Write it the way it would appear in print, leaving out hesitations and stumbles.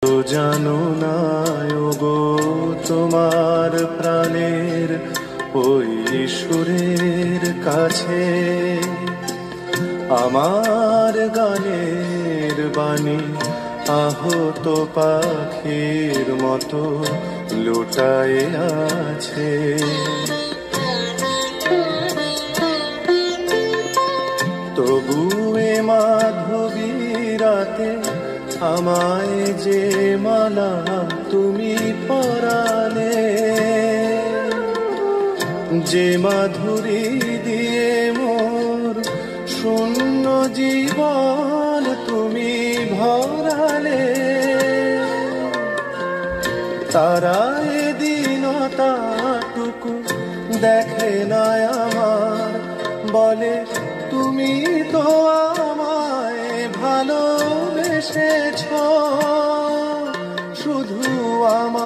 জানো না গো তোমার প্রাণের ওই সুরের কাছে আমার গানের বাণী আহত পাখির মতো লুটায়ে আছে। তবু এ মাধবী রাতে আমায় যে মালা তুমি পরালে, যে মাধুরী দিয়ে মোর শূন্য জীবন তুমি ভরালে, তারা এ দীনতাটুকু দেখে না আমার, বলে তুমি তো আমায় ভালোবেসেছ শুধু আমার।